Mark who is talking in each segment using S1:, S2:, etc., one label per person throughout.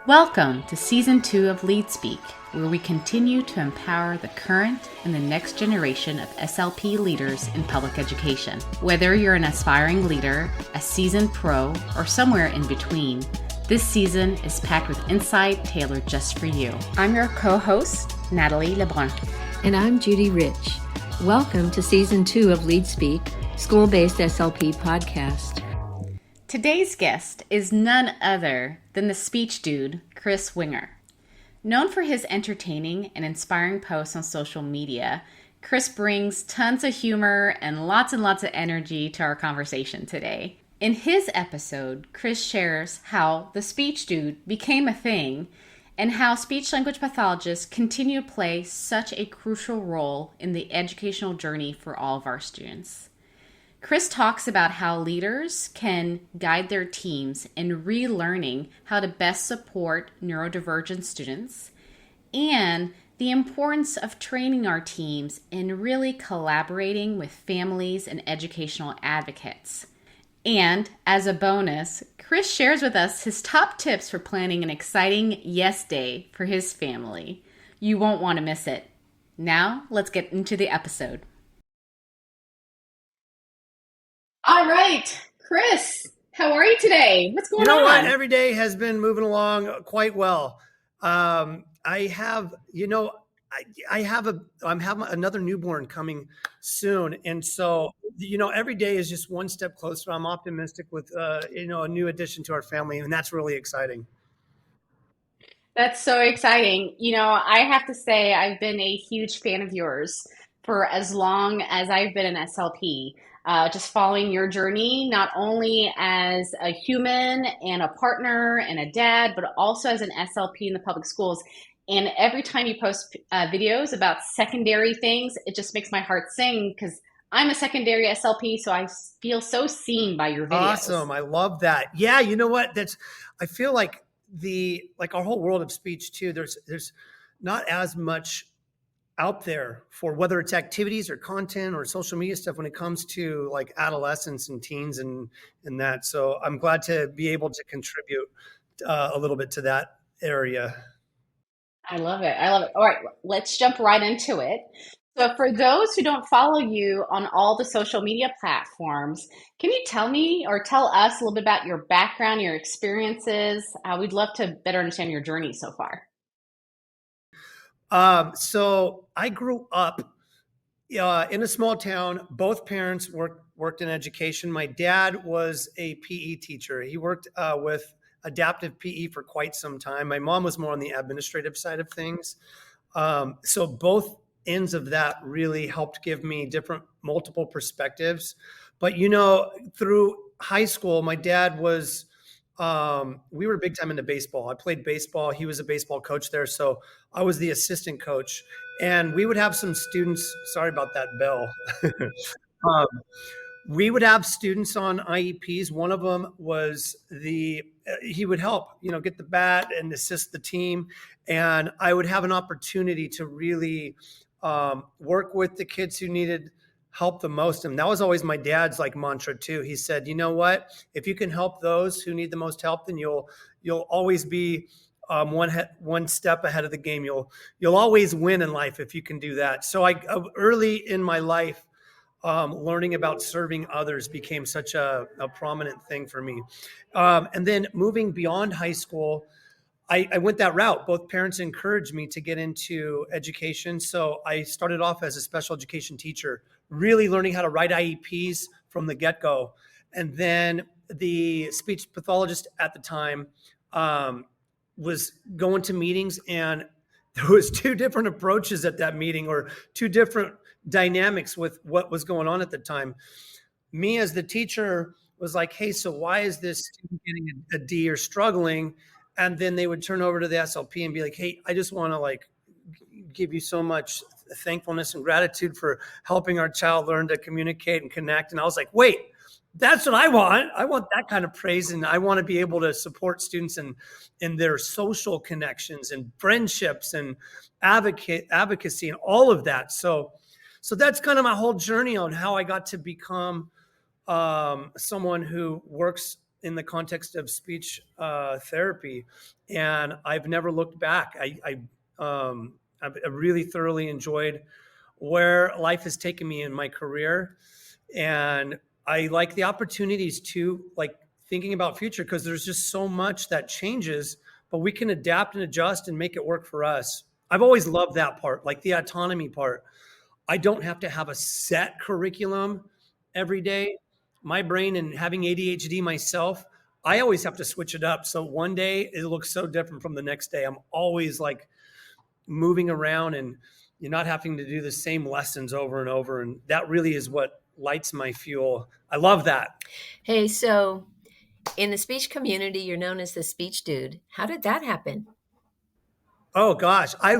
S1: Welcome to Season 2 of Lead Speak, where we continue to empower the current and the next generation of SLP leaders in public education. Whether you're an aspiring leader, a seasoned pro, or somewhere in between, this season is packed with insight tailored just for you. I'm your co-host, Natalie Lebrun.
S2: And I'm Judy Rich. Welcome to Season 2 of Lead Speak, school-based SLP podcast.
S1: Today's guest is none other than the speech dude, Chris Wenger. Known for his entertaining and inspiring posts on social media, Chris brings tons of humor and lots of energy to our conversation today. In his episode, Chris shares how the speech dude became a thing and how speech-language pathologists continue to play such a crucial role in the educational journey for all of our students. Chris talks about how leaders can guide their teams in relearning how to best support neurodivergent students and the importance of training our teams in really collaborating with families and educational advocates. And as a bonus, Chris shares with us his top tips for planning an exciting Yes Day for his family. You won't want to miss it. Now, let's get into the episode. All right, Chris, how are you today? What's going on?
S3: You know what? Every day has been moving along quite well. I'm having another newborn coming soon. And so, every day is just one step closer. I'm optimistic with, a new addition to our family, and that's really exciting.
S1: That's so exciting. I have to say I've been a huge fan of yours for as long as I've been an SLP. Just following your journey, not only as a human and a partner and a dad, but also as an SLP in the public schools. And every time you post videos about secondary things, it just makes my heart sing because I'm a secondary SLP, so I feel so seen by your videos.
S3: Awesome. I love that. Yeah, you know what? I feel like our whole world of speech too, there's not as much out there for whether it's activities or content or social media stuff when it comes to like adolescents and teens and that. So I'm glad to be able to contribute a little bit to that area.
S1: I love it. All right, let's jump right into it. So for those who don't follow you on all the social media platforms, can you tell me or tell us a little bit about your background, your experiences? We'd love to better understand your journey so far.
S3: So I grew up in a small town. Both parents worked in education. My dad was a PE teacher. He worked with adaptive PE for quite some time. My mom was more on the administrative side of things. So both ends of that really helped give me multiple perspectives. But, through high school, my dad was we were big time into baseball. I played baseball. He was a baseball coach there. So I was the assistant coach, and we would have some students. Sorry about that bell. We would have students on IEPs. One of them was he would help, get the bat and assist the team. And I would have an opportunity to really work with the kids who needed help the most. And that was always my dad's mantra too. He said, you know what, if you can help those who need the most help, then you'll always be one step ahead of the game. You'll always win in life if you can do that. So early in my life, learning about serving others became such a prominent thing for me. And then moving beyond high school, I went that route. Both parents encouraged me to get into education. So I started off as a special education teacher, really learning how to write IEPs from the get-go. And then the speech pathologist at the time was going to meetings, and there was two different approaches at that meeting, or two different dynamics with what was going on at the time. Me as the teacher was like, hey, so why is this student getting a D or struggling? And then they would turn over to the SLP and be like, hey, I just want to give you so much thankfulness and gratitude for helping our child learn to communicate and connect. And I was like, wait, that's what I want. I want that kind of praise. And I want to be able to support students in their social connections and friendships and advocacy and all of that. So that's kind of my whole journey on how I got to become someone who works in the context of speech therapy, and I've never looked back. I've really thoroughly enjoyed where life has taken me in my career, and I like the opportunities to like thinking about future, because there's just so much that changes, but we can adapt and adjust and make it work for us. I've always loved that part, like the autonomy part. I don't have to have a set curriculum every day. My brain, and having ADHD myself, I always have to switch it up. So one day it looks so different from the next day. I'm always like moving around, and you're not having to do the same lessons over and over. And that really is what lights my fuel. I love that.
S2: Hey, so in the speech community, you're known as the speech dude. How did that happen?
S3: Oh gosh, I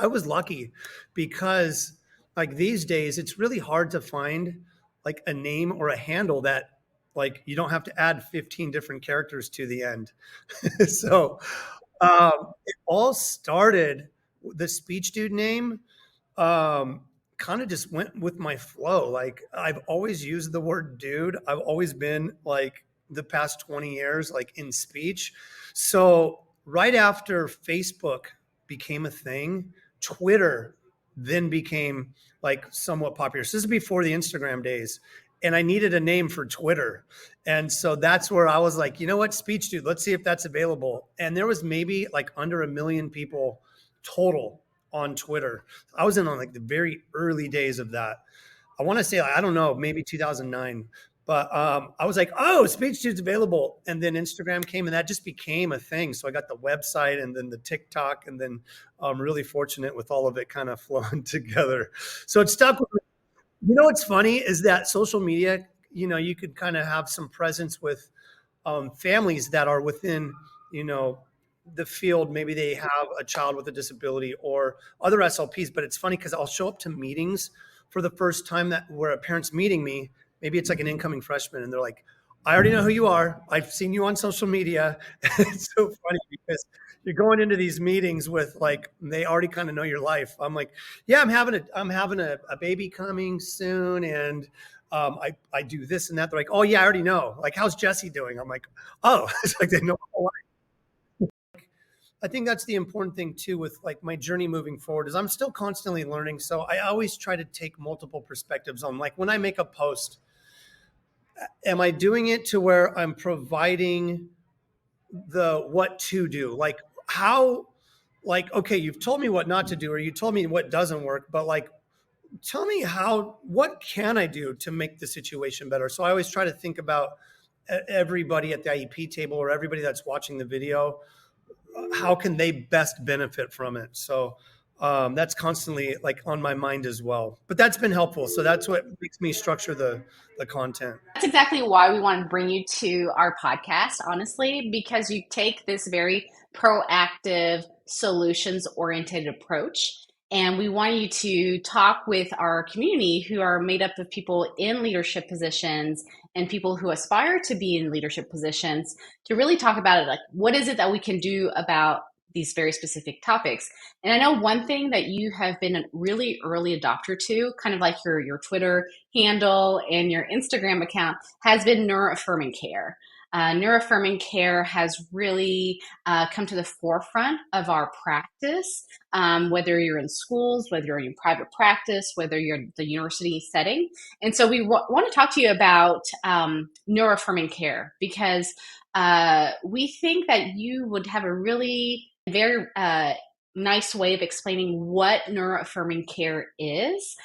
S3: was lucky, because like these days it's really hard to find like a name or a handle that like you don't have to add 15 different characters to the end. So it all started, the speech dude name kind of just went with my flow. Like I've always used the word dude. I've always been like the past 20 years like in speech. So right after Facebook became a thing, Twitter then became like somewhat popular. So this is before the Instagram days. And I needed a name for Twitter. And so that's where I was like, you know what, speech dude, let's see if that's available. And there was maybe like under 1 million people total on Twitter. I was in on like the very early days of that. I want to say, I don't know, maybe 2009. But I was like, oh, speech dude's available. And then Instagram came, and that just became a thing. So I got the website and then the TikTok, and then I'm really fortunate with all of it kind of flowing together. So it stuck with me. You know, what's funny is that social media, you know, you could kind of have some presence with families that are within, you know, the field. Maybe they have a child with a disability or other SLPs. But it's funny because I'll show up to meetings for the first time that where a parent's meeting me. Maybe it's like an incoming freshman, and they're like, I already know who you are. I've seen you on social media. It's so funny because you're going into these meetings with like, they already kind of know your life. I'm like, yeah, I'm having a baby coming soon. And I do this and that. They're like, oh yeah, I already know. Like, how's Jesse doing? I'm like, oh, it's like they know my whole life. I think that's the important thing too with like my journey moving forward is I'm still constantly learning. So I always try to take multiple perspectives on like when I make a post, am I doing it to where I'm providing the what to do? Like how, like, okay, you've told me what not to do, or you told me what doesn't work, but like, tell me how, what can I do to make the situation better? So I always try to think about everybody at the IEP table or everybody that's watching the video, how can they best benefit from it? So that's constantly like on my mind as well, but that's been helpful. So that's what makes me structure the content.
S1: That's exactly why we want to bring you to our podcast, honestly, because you take this very proactive, solutions oriented approach. And we want you to talk with our community who are made up of people in leadership positions and people who aspire to be in leadership positions to really talk about it. Like, what is it that we can do about these very specific topics? And I know one thing that you have been a really early adopter to, kind of like your Twitter handle and your Instagram account, has been Neuro-Affirming care. Neuro-Affirming care has really come to the forefront of our practice, whether you're in schools, whether you're in private practice, whether you're in the university setting. And so we want to talk to you about Neuro-Affirming care because we think that you would have a really very nice way of explaining what Neuro-Affirming care is.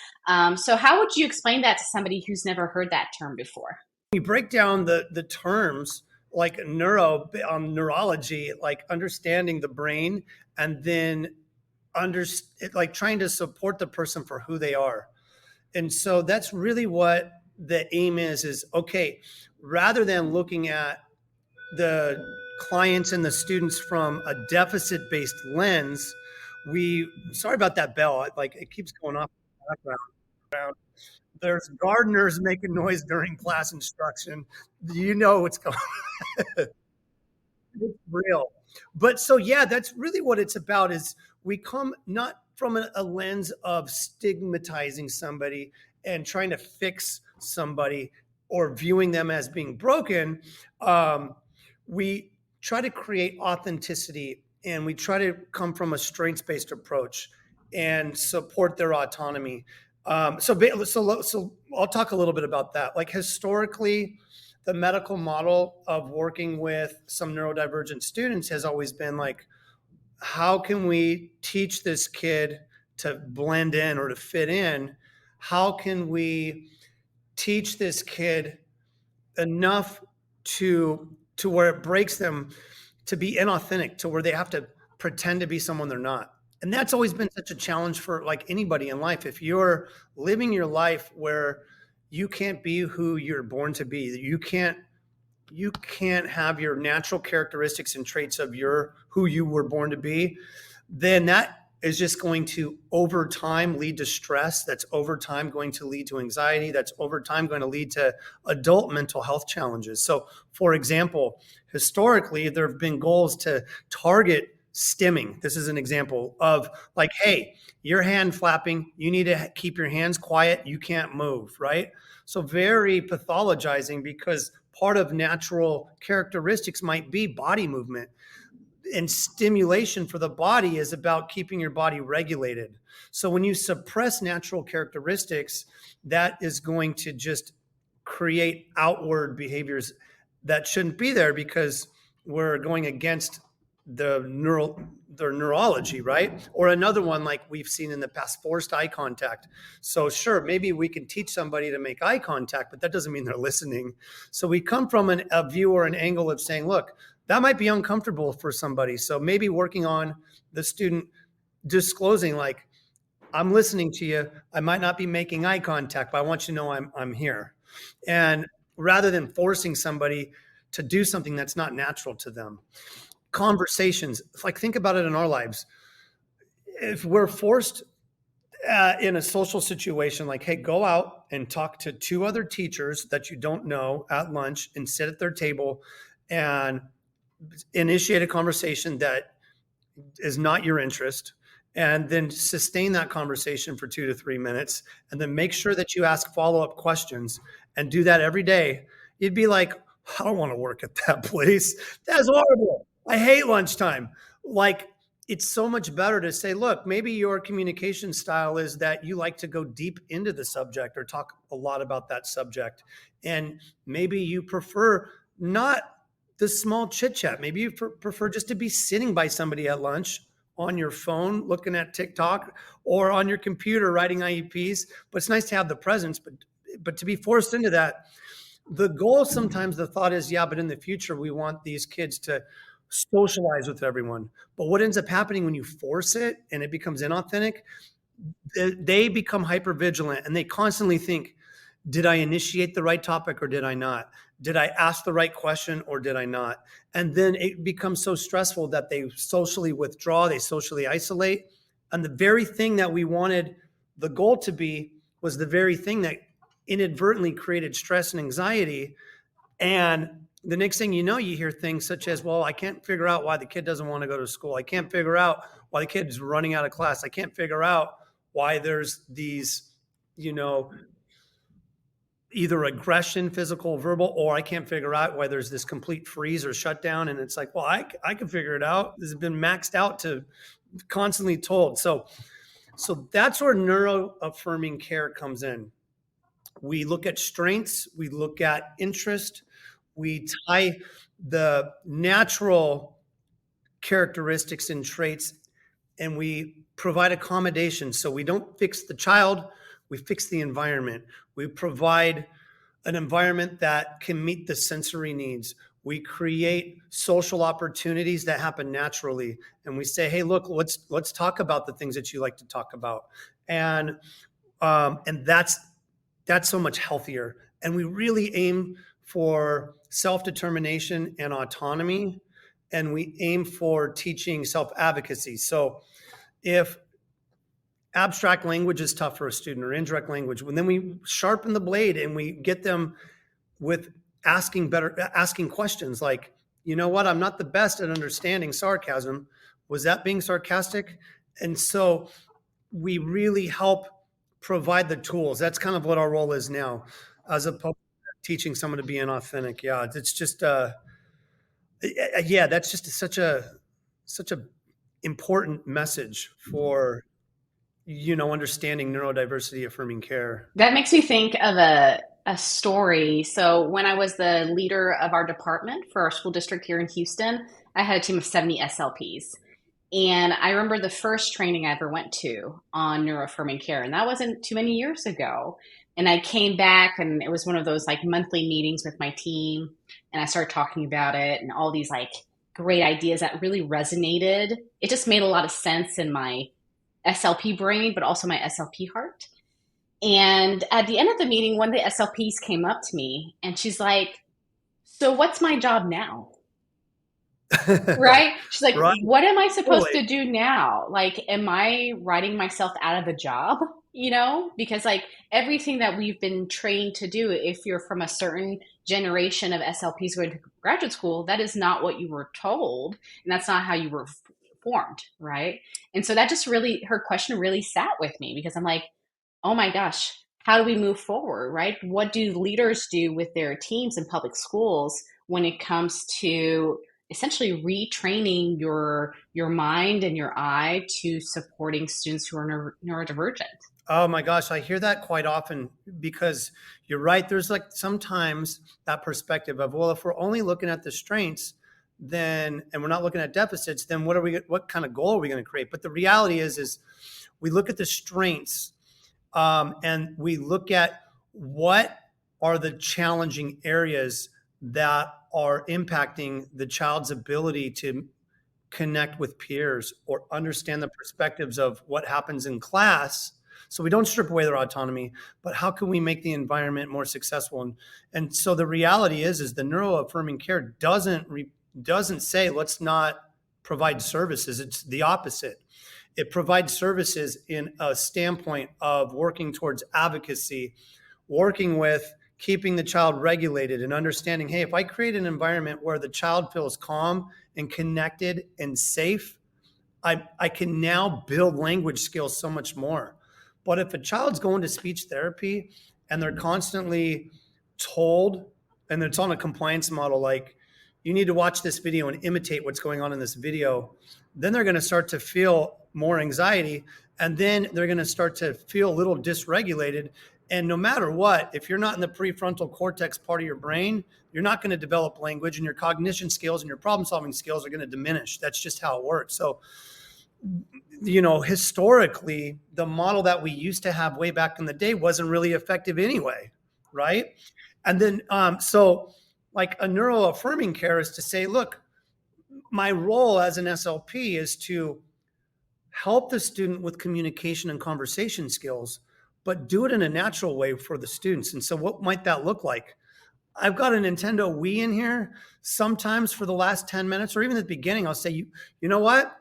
S1: So how would you explain that to somebody who's never heard that term before?
S3: You break down the terms like neurology, like understanding the brain, and then like trying to support the person for who they are. And so that's really what the aim is okay, rather than looking at the clients and the students from a deficit-based lens, sorry about that bell, like it keeps going off in the background. There's gardeners making noise during class instruction. You know what's going on. It's real. But so, yeah, that's really what it's about is we come not from a lens of stigmatizing somebody and trying to fix somebody or viewing them as being broken. we try to create authenticity, and we try to come from a strengths-based approach and support their autonomy. So I'll talk a little bit about that. Like historically, the medical model of working with some neurodivergent students has always been like, how can we teach this kid to blend in or to fit in? How can we teach this kid enough to where it breaks them to be inauthentic, to where they have to pretend to be someone they're not? And that's always been such a challenge for like anybody in life. If you're living your life where you can't be who you're born to be, you can't have your natural characteristics and traits of who you were born to be, then that is just going to over time lead to stress. That's over time going to lead to anxiety. That's over time going to lead to adult mental health challenges. So for example, historically, there have been goals to target stimming. This is an example of like, hey, your hand flapping, you need to keep your hands quiet. You can't move, right? So very pathologizing, because part of natural characteristics might be body movement, and stimulation for the body is about keeping your body regulated. So when you suppress natural characteristics, that is going to just create outward behaviors that shouldn't be there, because we're going against the neurology, right? Or another one like we've seen in the past, forced eye contact. So sure, maybe we can teach somebody to make eye contact, but that doesn't mean they're listening. So we come from a view or an angle of saying, look, that might be uncomfortable for somebody. So maybe working on the student disclosing, like, I'm listening to you. I might not be making eye contact, but I want you to know I'm here. And rather than forcing somebody to do something that's not natural to them. Conversations, like think about it in our lives. If we're forced in a social situation, like, hey, go out and talk to 2 other teachers that you don't know at lunch and sit at their table and initiate a conversation that is not your interest, and then sustain that conversation for 2 to 3 minutes, and then make sure that you ask follow-up questions and do that every day. You'd be like, I don't want to work at that place. That's horrible. I hate lunchtime. Like, it's so much better to say, look, maybe your communication style is that you like to go deep into the subject or talk a lot about that subject. And maybe you prefer not the small chit chat. Maybe you prefer just to be sitting by somebody at lunch on your phone, looking at TikTok, or on your computer writing IEPs. But it's nice to have the presence, but to be forced into that, the goal sometimes, the thought is, yeah, but in the future, we want these kids to socialize with everyone. But what ends up happening when you force it and it becomes inauthentic, they become hyper vigilant, and they constantly think, did I initiate the right topic or did I not? Did I ask the right question or did I not? And then it becomes so stressful that they socially withdraw, they socially isolate. And the very thing that we wanted the goal to be was the very thing that inadvertently created stress and anxiety. And the next thing you know, you hear things such as, well, I can't figure out why the kid doesn't want to go to school. I can't figure out why the kid is running out of class. I can't figure out why there's these, either aggression, physical, verbal, or I can't figure out why there's this complete freeze or shutdown. And it's like, well, I can figure it out. This has been maxed out to constantly told. So that's where neuro-affirming care comes in. We look at strengths, we look at interest, we tie the natural characteristics and traits, and we provide accommodation. So we don't fix the child, we fix the environment. We provide an environment that can meet the sensory needs. We create social opportunities that happen naturally. And we say, hey, look, let's talk about the things that you like to talk about. And that's so much healthier. And we really aim for self-determination and autonomy. And we aim for teaching self-advocacy. So if abstract language is tough for a student, or indirect language, then we sharpen the blade and we get them with asking questions like, you know what, I'm not the best at understanding sarcasm. Was that being sarcastic? And so we really help provide the tools. That's kind of what our role is now, as opposed to teaching someone to be inauthentic. Yeah, it's just Yeah, that's just such a important message for, understanding neurodiversity affirming care.
S1: That makes me think of a story. So when I was the leader of our department for our school district here in Houston, I had a team of 70 SLPs. And I remember the first training I ever went to on neuro-affirming care, and that wasn't too many years ago. And I came back, and it was one of those like monthly meetings with my team, and I started talking about it and all these like great ideas that really resonated. It just made a lot of sense in my SLP brain, but also my SLP heart. And at the end of the meeting, one of the SLPs came up to me and she's like, "So what's my job now?" Right? She's like,
S3: Right.
S1: "What am I supposed
S3: Totally.
S1: to do now? Like, am I writing myself out of a job?" Because like everything that we've been trained to do, if you're from a certain generation of SLPs going to graduate school, that is not what you were told. And that's not how you were formed. Right. And so that just really, her question really sat with me because I'm like, oh my gosh, how do we move forward, right? What do leaders do with their teams in public schools when it comes to essentially retraining your mind and your eye to supporting students who are neurodivergent?
S3: Oh my gosh, I hear that quite often because you're right. There's like sometimes that perspective of, well, if we're only looking at the strengths, then and we're not looking at deficits, then what kind of goal are we going to create? But the reality is we look at the strengths, and we look at what are the challenging areas that are impacting the child's ability to connect with peers or understand the perspectives of what happens in class. So we don't strip away their autonomy, but how can we make the environment more successful? And so the reality is the neuro-affirming care doesn't say let's not provide services. It's the opposite. It provides services in a standpoint of working towards advocacy, working with keeping the child regulated and understanding, hey, if I create an environment where the child feels calm and connected and safe, I can now build language skills so much more. But if a child's going to speech therapy and they're constantly told, and it's on a compliance model, like you need to watch this video and imitate what's going on in this video, then they're going to start to feel more anxiety. And then they're going to start to feel a little dysregulated. And no matter what, if you're not in the prefrontal cortex part of your brain, you're not going to develop language, and your cognition skills and your problem solving skills are going to diminish. That's just how it works. So, historically, the model that we used to have way back in the day wasn't really effective anyway. Right. And then, so like a neuro affirming care is to say, look, my role as an SLP is to help the student with communication and conversation skills, but do it in a natural way for the students. And so what might that look like? I've got a Nintendo Wii in here. Sometimes for the last 10 minutes or even at the beginning, I'll say, you know what?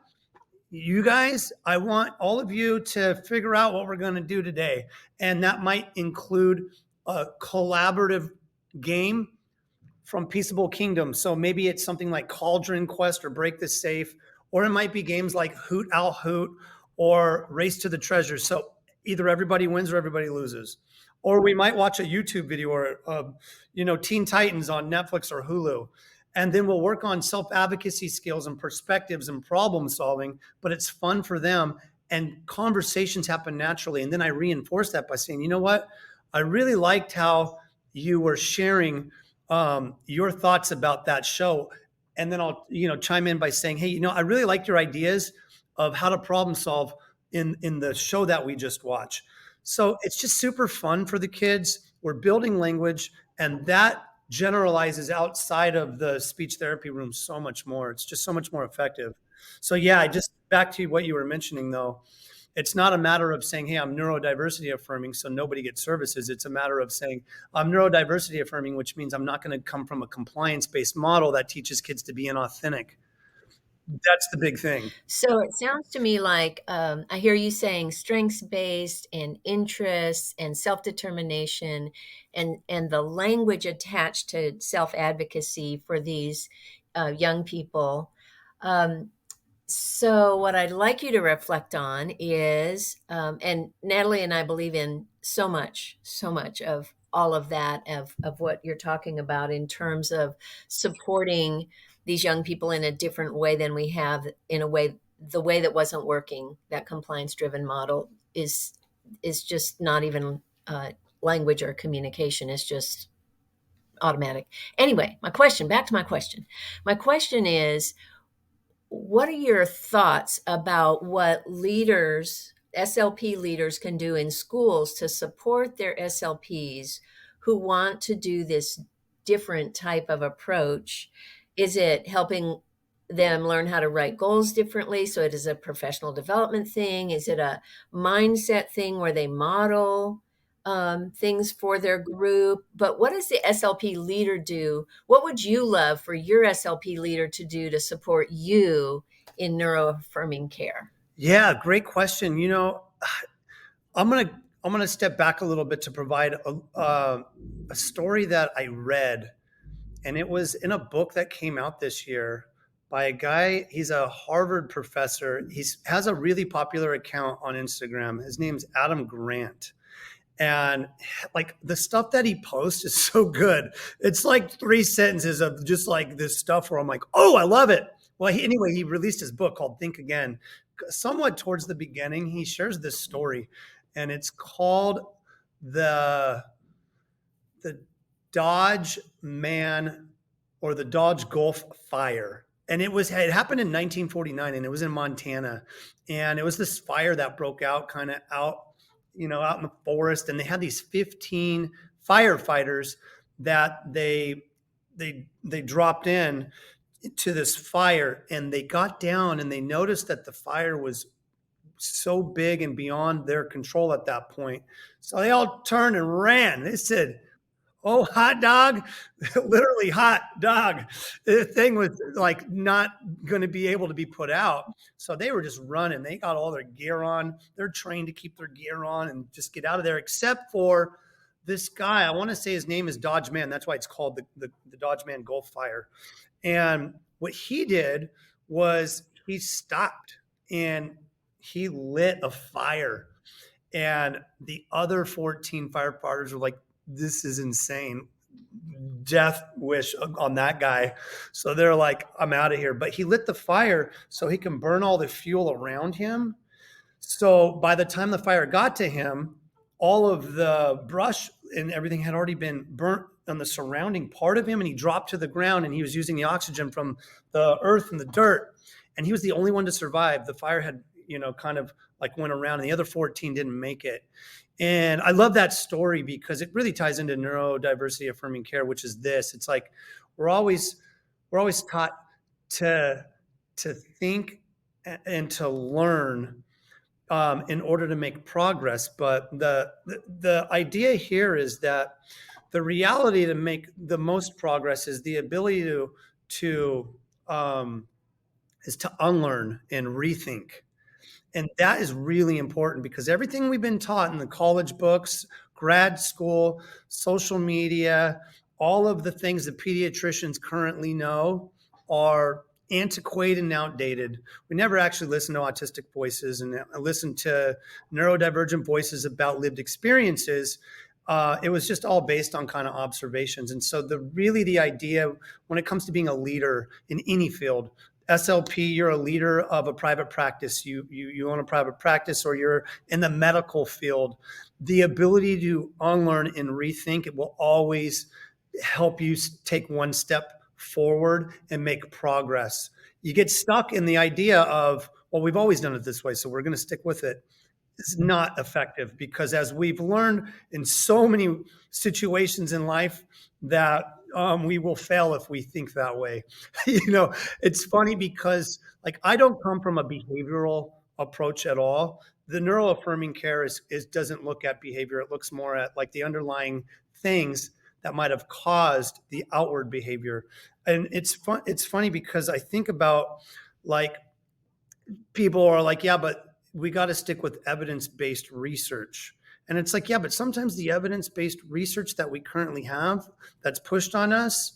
S3: You guys, I want all of you to figure out what we're going to do today. And that might include a collaborative game from Peaceable Kingdom. So maybe it's something like Cauldron Quest or Break the Safe, or it might be games like Hoot Owl Hoot or Race to the Treasure. So either everybody wins or everybody loses. Or we might watch a YouTube video or, Teen Titans on Netflix or Hulu. And then we'll work on self-advocacy skills and perspectives and problem solving, but it's fun for them. And conversations happen naturally. And then I reinforce that by saying, you know what? I really liked how you were sharing your thoughts about that show. And then I'll, chime in by saying, hey, I really liked your ideas of how to problem solve in the show that we just watched. So it's just super fun for the kids. We're building language, and that generalizes outside of the speech therapy room so much more. It's just so much more effective. So yeah, just back to what you were mentioning though. It's not a matter of saying, hey, I'm neurodiversity affirming, so nobody gets services. It's a matter of saying, I'm neurodiversity affirming, which means I'm not going to come from a compliance-based model that teaches kids to be inauthentic. That's the big thing.
S2: So it sounds to me like I hear you saying strengths-based and interests and self-determination and the language attached to self-advocacy for these young people. So what I'd like you to reflect on is, and Natalie and I believe in so much of all of that, of what you're talking about in terms of supporting these young people in a different way than we have, in a way, the way that wasn't working. That compliance driven model is just not even language or communication. It's just automatic. Anyway, back to my question. My question is, what are your thoughts about what leaders, SLP leaders, can do in schools to support their SLPs who want to do this different type of approach? Is it helping them learn how to write goals differently, so it is a professional development thing? Is it a mindset thing where they model things for their group? But what does the SLP leader do? What would you love for your SLP leader to do to support you in neuro-affirming care?
S3: Yeah, great question. I'm gonna step back a little bit to provide a story that I read, and it was in a book that came out this year by a guy. He's a Harvard professor. He has a really popular account on Instagram. His name's Adam Grant. And like the stuff that he posts is so good. It's like 3 sentences of just like this stuff where I'm like, oh, I love it. Well, anyway, he released his book called Think Again. Somewhat towards the beginning, he shares this story, and it's called the Dodge Man or the Dodge Gulf Fire. And it happened in 1949, and it was in Montana. And it was this fire that broke out kind of out in the forest, and they had these 15 firefighters that they dropped in to this fire, and they got down and they noticed that the fire was so big and beyond their control at that point. So they all turned and ran. They said, oh, hot dog, literally hot dog. The thing was like not going to be able to be put out. So they were just running. They got all their gear on. They're trained to keep their gear on and just get out of there, except for this guy. I want to say his name is Dodge Man. That's why it's called the Dodge Man Gulf Fire. And what he did was he stopped and he lit a fire. And the other 14 firefighters were like, this is insane. Death wish on that guy. So they're like, I'm out of here. But he lit the fire so he can burn all the fuel around him. So by the time the fire got to him, all of the brush and everything had already been burnt on the surrounding part of him. And he dropped to the ground, and he was using the oxygen from the earth and the dirt. And he was the only one to survive. The fire had, kind of like went around, and the other 14 didn't make it. And I love that story because it really ties into neurodiversity affirming care, which is this. It's like we're always taught to think and to learn in order to make progress. But the idea here is that the reality to make the most progress is the ability to unlearn and rethink. And that is really important because everything we've been taught in the college books, grad school, social media, all of the things that pediatricians currently know are antiquated and outdated. We never actually listen to autistic voices and listen to neurodivergent voices about lived experiences. It was just all based on kind of observations. And so the idea when it comes to being a leader in any field, SLP, you're a leader of a private practice. You own a private practice, or you're in the medical field. The ability to unlearn and rethink, it will always help you take one step forward and make progress. You get stuck in the idea of, well, we've always done it this way, so we're going to stick with it. It's not effective because, as we've learned in so many situations in life, that we will fail if we think that way. It's funny because I don't come from a behavioral approach at all. The neuro-affirming care doesn't look at behavior. It looks more at the underlying things that might have caused the outward behavior. And it's funny because I think about people are like, yeah, but we got to stick with evidence-based research. And it's like, yeah, but sometimes the evidence-based research that we currently have that's pushed on us,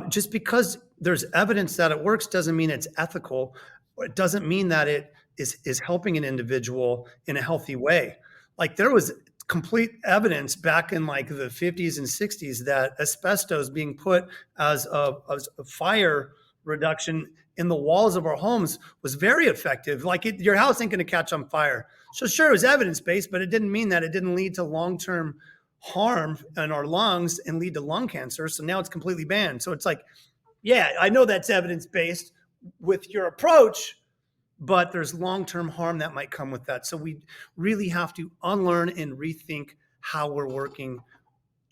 S3: just because there's evidence that it works doesn't mean it's ethical. It doesn't mean that it is helping an individual in a healthy way. There was complete evidence back in like the 50s and 60s that asbestos being put as a fire reduction in the walls of our homes was very effective. Like your house ain't going to catch on fire. So sure, it was evidence based, but it didn't mean that it didn't lead to long-term harm in our lungs and lead to lung cancer. So now it's completely banned. So it's like, yeah, I know that's evidence based with your approach, but there's long-term harm that might come with that. So we really have to unlearn and rethink how we're working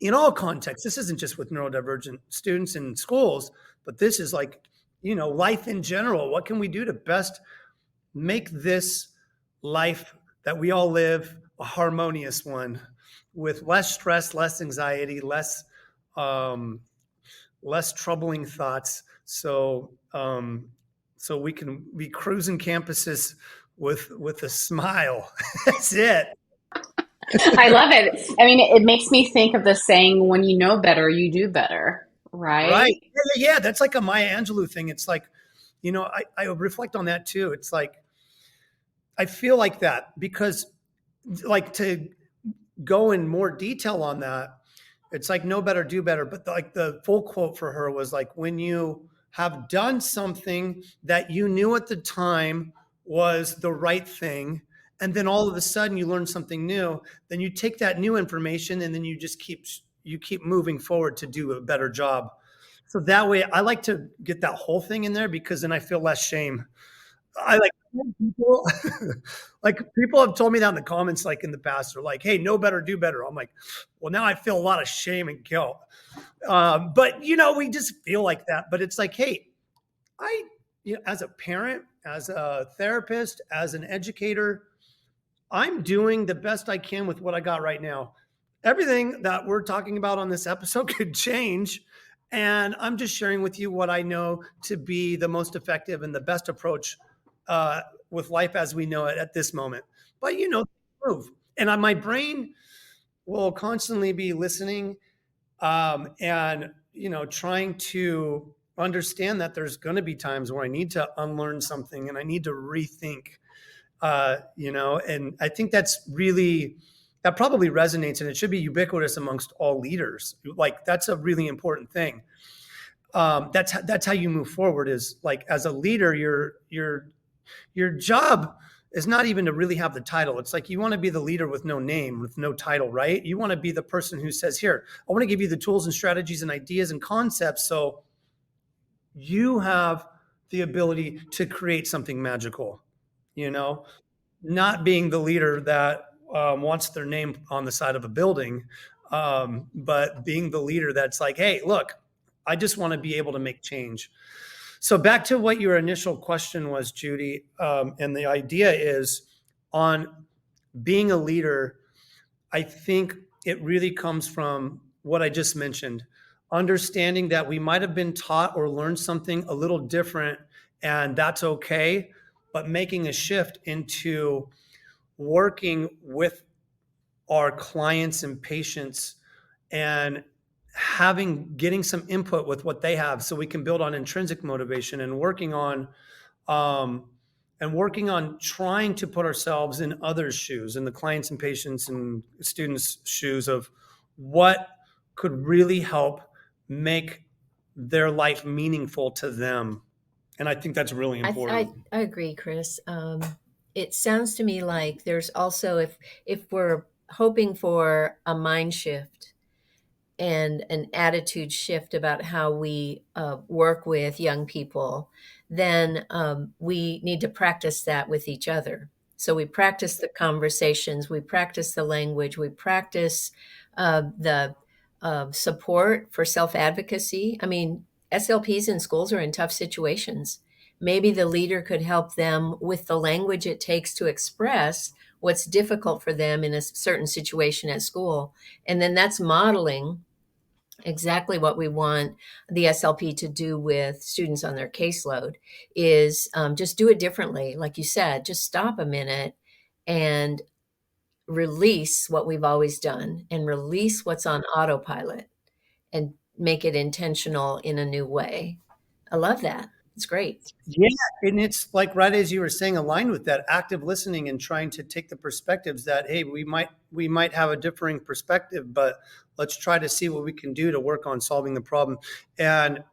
S3: in all contexts. This isn't just with neurodivergent students in schools, but this is like, life in general. What can we do to best make this life that we all live a harmonious one with less stress, less anxiety, less troubling thoughts. So we can be cruising campuses with a smile. That's it.
S1: I love it. I mean, it makes me think of the saying, when you know better, you do better, right?
S3: Right. Yeah. That's like a Maya Angelou thing. It's like, I reflect on that too. It's like, I feel like that because like to go in more detail on that, it's like know better, do better. But like the full quote for her was like, when you have done something that you knew at the time was the right thing, and then all of a sudden you learn something new, then you take that new information and then you just keep moving forward to do a better job. So that way I like to get that whole thing in there because then I feel less shame. I like people like people have told me that in the comments, like in the past, they're like, hey, know better, do better. I'm like, well, now I feel a lot of shame and guilt. But we just feel like that. But it's like, hey, as a parent, as a therapist, as an educator, I'm doing the best I can with what I got right now. Everything that we're talking about on this episode could change. And I'm just sharing with you what I know to be the most effective and the best approach with life as we know it at this moment. But, move. And my brain will constantly be listening and, trying to understand that there's going to be times where I need to unlearn something and I need to rethink, and I think that probably resonates, and it should be ubiquitous amongst all leaders. Like that's a really important thing. That's how you move forward is like, as a leader, your job is not even to really have the title. It's like you want to be the leader with no name, with no title, right? You want to be the person who says, here, I want to give you the tools and strategies and ideas and concepts so you have the ability to create something magical, not being the leader that wants their name on the side of a building, but being the leader that's like, hey, look, I just want to be able to make change. So back to what your initial question was, Judy, and the idea is on being a leader, I think it really comes from what I just mentioned, understanding that we might have been taught or learned something a little different, and that's okay, but making a shift into working with our clients and patients and getting some input with what they have so we can build on intrinsic motivation and working on trying to put ourselves in others' shoes, in the clients and patients and students' shoes of what could really help make their life meaningful to them. And I think that's really important.
S2: I agree, Chris. It sounds to me like there's also, if we're hoping for a mind shift and an attitude shift about how we work with young people, then we need to practice that with each other. So we practice the conversations, we practice the language, we practice the support for self-advocacy. I mean, SLPs in schools are in tough situations. Maybe the leader could help them with the language it takes to express what's difficult for them in a certain situation at school. And then that's modeling exactly what we want the SLP to do with students on their caseload is just do it differently. Like you said, just stop a minute and release what we've always done and release what's on autopilot and make it intentional in a new way. I love that. It's great.
S3: Yeah, and it's like right as you were saying, aligned with that active listening and trying to take the perspectives that, hey, we might have a differing perspective, but let's try to see what we can do to work on solving the problem. And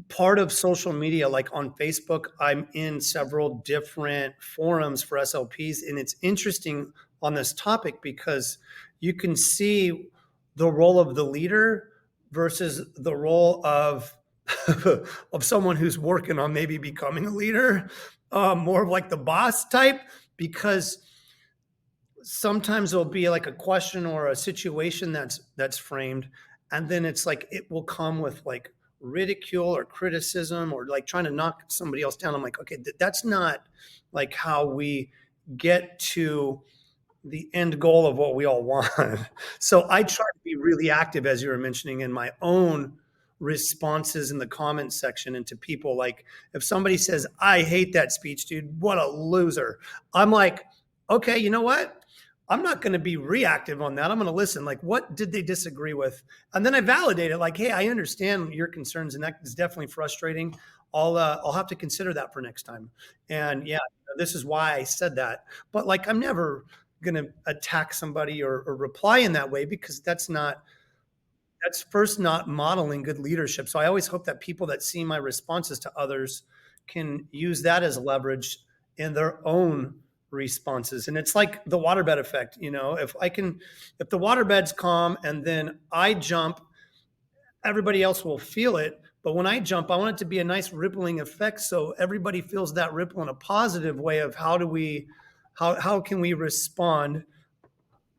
S3: part of social media, like on Facebook, I'm in several different forums for SLPs, and it's interesting on this topic because you can see the role of the leader versus the role of of someone who's working on maybe becoming a leader, more of like the boss type, because sometimes there'll be like a question or a situation that's framed, and then it's like it will come with like ridicule or criticism or like trying to knock somebody else down. I'm like, okay, that's not like how we get to the end goal of what we all want. So I try to be really active, as you were mentioning, in my own responses in the comment section, and to people. Like if somebody says, I hate that speech, dude, what a loser, I'm like, okay, you know what? I'm not going to be reactive on that. I'm going to listen. Like, what did they disagree with? And then I validate it. Like, hey, I understand your concerns, and that is definitely frustrating. I'll have to consider that for next time. And yeah, this is why I said that. But like, I'm never going to attack somebody or reply in that way, because that's first not modeling good leadership. So I always hope that people that see my responses to others can use that as leverage in their own responses. And it's like the waterbed effect. If the waterbed's calm and then I jump, everybody else will feel it. But when I jump, I want it to be a nice rippling effect, so everybody feels that ripple in a positive way of how can we respond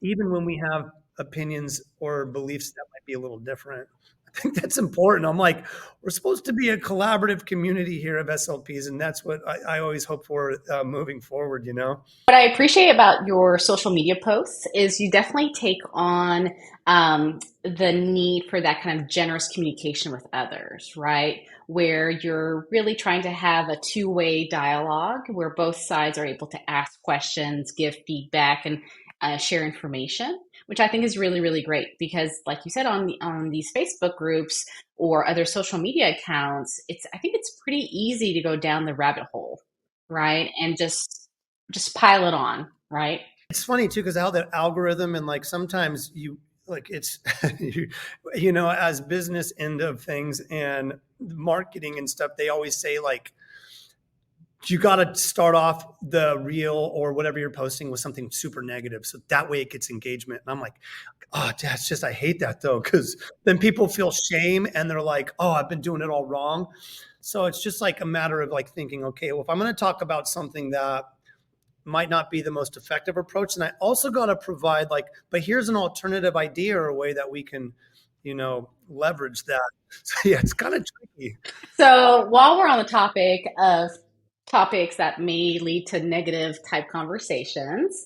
S3: even when we have opinions or beliefs that might be a little different. I think that's important. I'm like, we're supposed to be a collaborative community here of SLPs, and that's what I always hope for moving forward.
S1: What I appreciate about your social media posts is you definitely take on the need for that kind of generous communication with others, right? Where you're really trying to have a two-way dialogue where both sides are able to ask questions, give feedback, and share information, which I think is really, really great because, like you said, on these Facebook groups or other social media accounts, I think it's pretty easy to go down the rabbit hole, right? And just pile it on, right?
S3: It's funny too, because how the algorithm, and like sometimes you like it's as business end of things and marketing and stuff, they always say like you got to start off the reel or whatever you're posting with something super negative, so that way it gets engagement. And I'm like, oh, that's just, I hate that though, because then people feel shame and they're like, oh, I've been doing it all wrong. So it's just like a matter of like thinking, okay, well, if I'm going to talk about something that might not be the most effective approach, and I also got to provide like, but here's an alternative idea or a way that we can, leverage that. So yeah, it's kind of tricky.
S1: So while we're on the topic of topics that may lead to negative type conversations,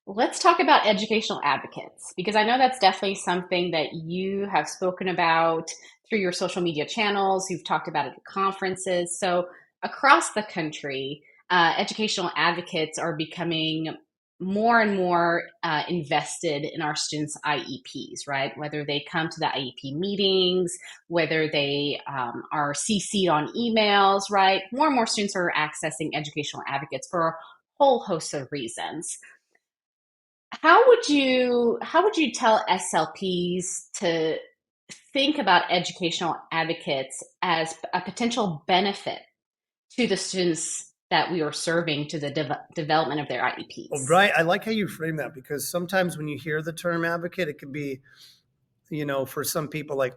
S1: let's talk about educational advocates, because I know that's definitely something that you have spoken about through your social media channels. You've talked about it at conferences. So across the country, educational advocates are becoming more and more invested in our students' IEPs, right? Whether they come to the IEP meetings, whether they are CC'd on emails, right? More and more students are accessing educational advocates for a whole host of reasons. How would you tell SLPs to think about educational advocates as a potential benefit to the students that we are serving, to the development of their IEPs?
S3: Oh, right. I like how you frame that, because sometimes when you hear the term advocate, it can be, for some people like,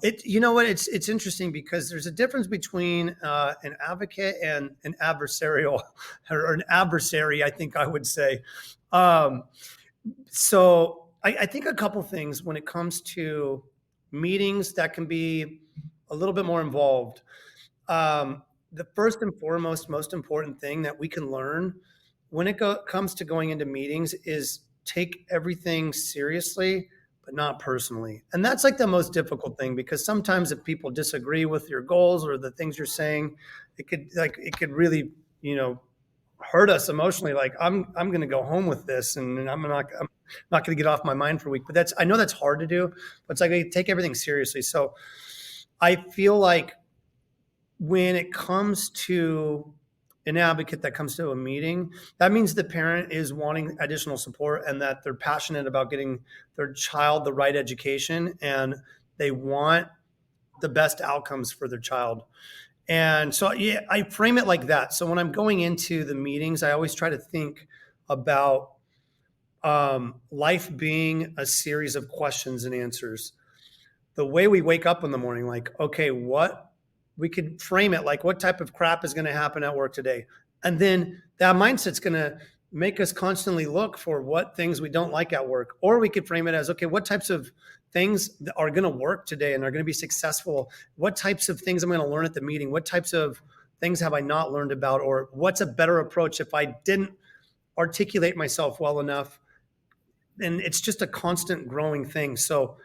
S3: it's interesting because there's a difference between an advocate and an adversarial or an adversary, I think I would say. So I think a couple things when it comes to meetings that can be a little bit more involved. The first and foremost, most important thing that we can learn when it comes to going into meetings is take everything seriously, but not personally. And that's like the most difficult thing, because sometimes if people disagree with your goals or the things you're saying, it could really, hurt us emotionally. Like I'm going to go home with this, and I'm not going to get off my mind for a week. But I know that's hard to do, but it's like I take everything seriously. So I feel like when it comes to an advocate that comes to a meeting, that means the parent is wanting additional support and that they're passionate about getting their child the right education and they want the best outcomes for their child. And so, yeah, I frame it like that. So when I'm going into the meetings, I always try to think about life being a series of questions and answers. The way we wake up in the morning, like, okay, what we could frame it like, what type of crap is going to happen at work today? And then that mindset's going to make us constantly look for what things we don't like at work. Or we could frame it as, okay, what types of things are going to work today and are going to be successful? What types of things I'm going to learn at the meeting? What types of things have I not learned about? Or what's a better approach if I didn't articulate myself well enough? And it's just a constant growing thing. So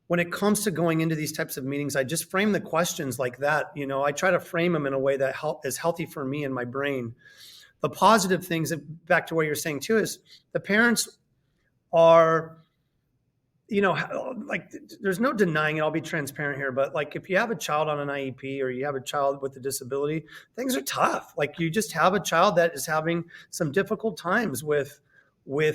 S3: when it comes to going into these types of meetings, I just frame the questions like that. You know, I try to frame them in a way that is healthy for me and my brain. The positive things, back to what you're saying too, is the parents are, you know, like there's no denying it. I'll be transparent here, but like if you have a child on an IEP or you have a child with a disability, things are tough. Like you just have a child that is having some difficult times with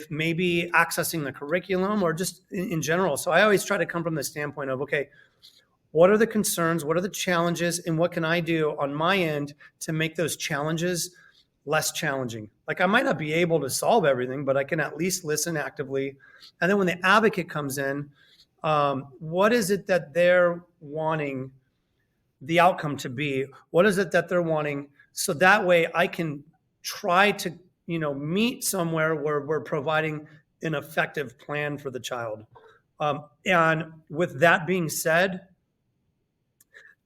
S3: maybe accessing the curriculum or just in general. So I always try to come from the standpoint of, okay, what are the concerns? What are the challenges? And what can I do on my end to make those challenges less challenging? Like I might not be able to solve everything, but I can at least listen actively. And then when the advocate comes in, what is it that they're wanting the outcome to be? What is it that they're wanting? So that way I can try to, you know, meet somewhere where we're providing an effective plan for the child. And with that being said,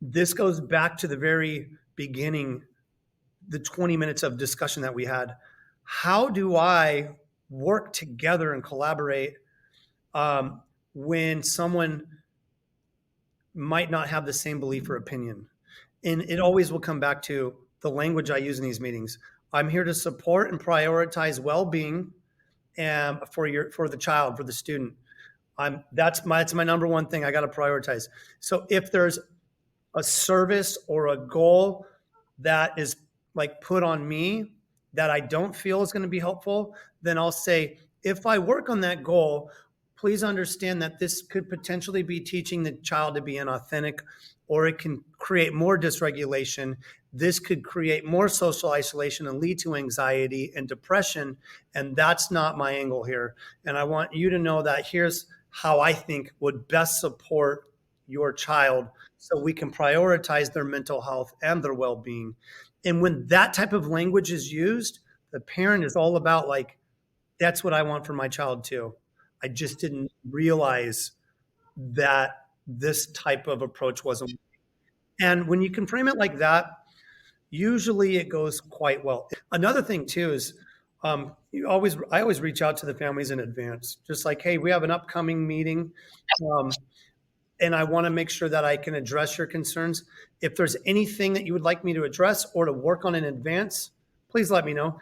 S3: this goes back to the very beginning, the 20 minutes of discussion that we had. How do I work together and collaborate when someone might not have the same belief or opinion? And it always will come back to the language I use in these meetings. I'm here to support and prioritize well-being for the child, for the student. That's my number one thing I got to prioritize. So if there's a service or a goal that is like put on me that I don't feel is going to be helpful, then I'll say, if I work on that goal, please understand that this could potentially be teaching the child to be inauthentic, or it can create more dysregulation. This could create more social isolation and lead to anxiety and depression. And that's not my angle here. And I want you to know that here's how I think would best support your child so we can prioritize their mental health and their well-being. And when that type of language is used, the parent is all about like, that's what I want for my child too. I just didn't realize that this type of approach wasn't. And when you can frame it like that, usually it goes quite well. Another thing too is I always reach out to the families in advance, just like, hey, we have an upcoming meeting. And I want to make sure that I can address your concerns. If there's anything that you would like me to address or to work on in advance, please let me know.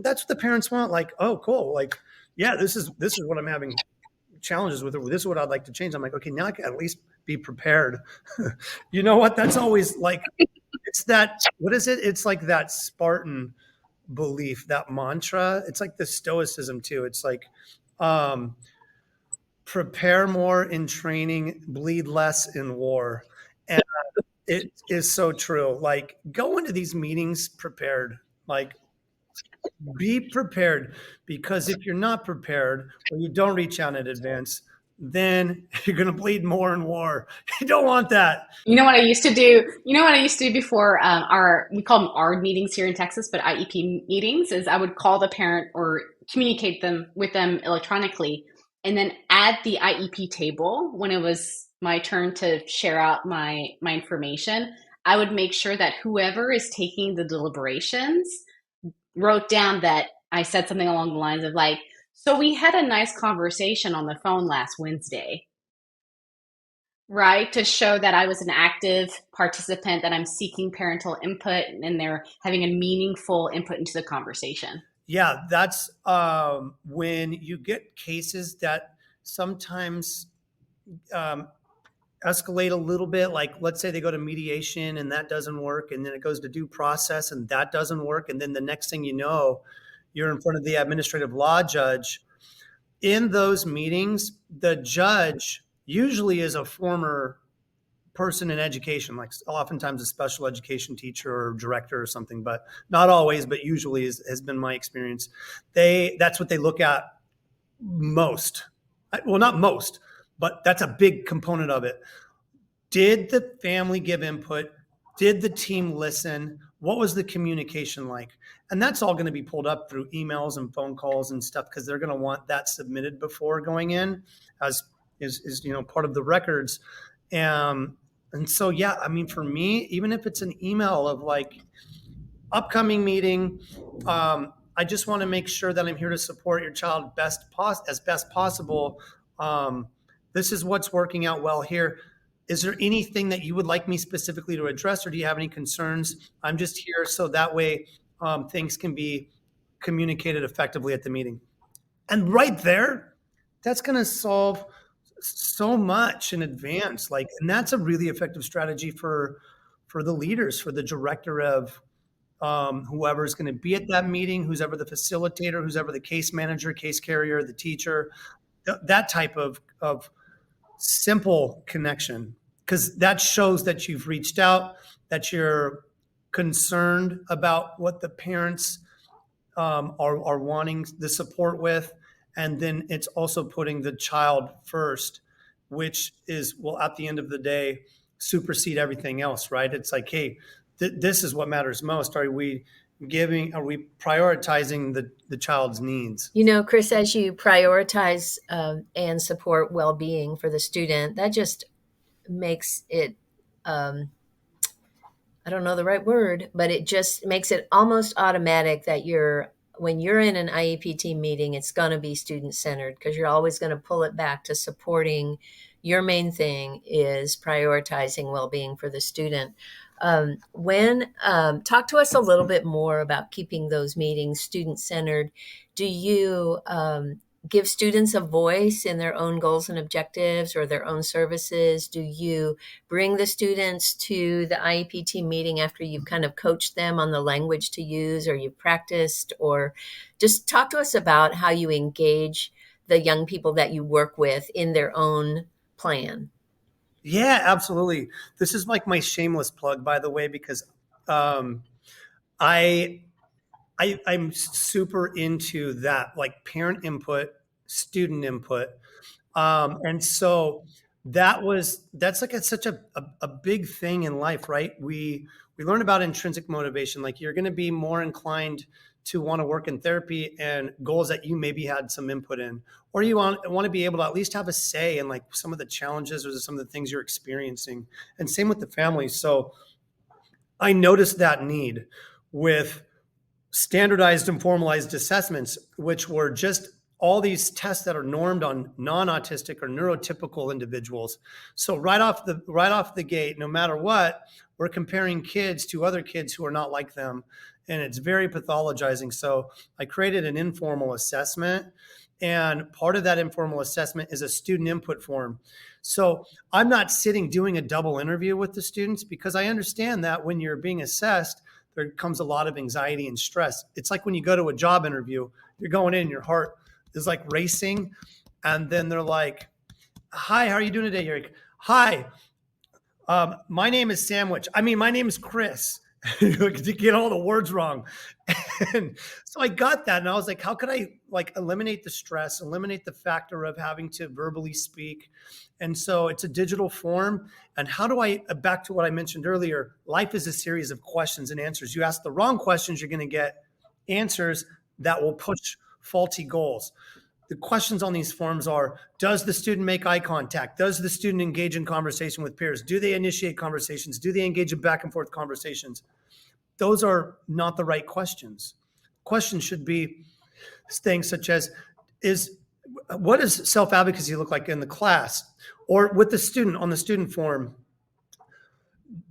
S3: That's what the parents want. Like, oh, cool. Like, yeah, this is what I'm having challenges with. This is what I'd like to change. I'm like, okay, now I can at least be prepared. You know what? That's always like, it's that, what is it? It's like that Spartan belief, that mantra. It's like the stoicism too. It's like, prepare more in training, bleed less in war. And it is so true. Like, go into these meetings prepared. Like, be prepared, because if you're not prepared or you don't reach out in advance, then you're going to bleed more in war. You don't want that.
S1: You know what I used to do? You know what I used to do before we call them ARD meetings here in Texas, but IEP meetings, is I would call the parent or communicate with them electronically, and then at the IEP table, when it was my turn to share out my information, I would make sure that whoever is taking the deliberations wrote down that I said something along the lines of like, so we had a nice conversation on the phone last Wednesday, right? To show that I was an active participant, that I'm seeking parental input, and they're having a meaningful input into the conversation.
S3: Yeah, that's when you get cases that sometimes escalate a little bit. Like, let's say they go to mediation and that doesn't work, and then it goes to due process and that doesn't work, and then the next thing you know, you're in front of the administrative law judge. In those meetings, the judge usually is a former person in education, like oftentimes a special education teacher or director or something, but not always, but usually has been my experience. That's what they look at most. Well, not most, but that's a big component of it. Did the family give input? Did the team listen? What was the communication like? And that's all going to be pulled up through emails and phone calls and stuff, because they're going to want that submitted before going in as is part of the records. And so, yeah, I mean, for me, even if it's an email of like upcoming meeting, I just want to make sure that I'm here to support your child as best possible. This is what's working out well here. Is there anything that you would like me specifically to address, or do you have any concerns? I'm just here so that way things can be communicated effectively at the meeting. And right there, that's going to solve so much in advance. And that's a really effective strategy for the leaders, for the director of whoever is going to be at that meeting, who's ever the facilitator, who's ever the case manager, case carrier, the teacher, that type of simple connection, because that shows that you've reached out, that you're concerned about what the parents are wanting the support with. And then it's also putting the child first, which is, well, at the end of the day, supersede everything else, right? It's like, hey, this is what matters most. Are we prioritizing the child's needs?
S2: Chris, as you prioritize and support well-being for the student, that just makes it, I don't know the right word, but it just makes it almost automatic that when you're in an IEP team meeting, it's going to be student-centered, because you're always going to pull it back to supporting. Your main thing is prioritizing well-being for the student. Talk to us a little bit more about keeping those meetings student-centered. Do you give students a voice in their own goals and objectives or their own services? Do you bring the students to the IEP team meeting after you've kind of coached them on the language to use, or you've practiced? Or just talk to us about how you engage the young people that you work with in their own plan.
S3: Yeah, absolutely. This is like my shameless plug, by the way, because I'm super into that, like parent input, student input. And so that's like such a big thing in life, right? We learn about intrinsic motivation. Like, you're going to be more inclined to want to work in therapy and goals that you maybe had some input in, or you want to be able to at least have a say in like some of the challenges or some of the things you're experiencing. And same with the family. So I noticed that need with standardized and formalized assessments, which were just all these tests that are normed on non-autistic or neurotypical individuals. So right off the gate, no matter what, we're comparing kids to other kids who are not like them. And it's very pathologizing. So I created an informal assessment, and part of that informal assessment is a student input form. So I'm not sitting doing a double interview with the students, because I understand that when you're being assessed, there comes a lot of anxiety and stress. It's like when you go to a job interview, you're going in, your heart is like racing. And then they're like, hi, how are you doing today, Eric? Hi, my name is Sandwich. My name is Chris. To get all the words wrong. And so I got that, and I was like, how could I like eliminate the stress, eliminate the factor of having to verbally speak? And so it's a digital form. And how do I, back to what I mentioned earlier, life is a series of questions and answers. You ask the wrong questions, you're going to get answers that will push faulty goals. The questions on these forms are, does the student make eye contact? Does the student engage in conversation with peers? Do they initiate conversations? Do they engage in back and forth conversations? Those are not the right questions. Questions should be things such as, what does self-advocacy look like in the class? Or with the student on the student form,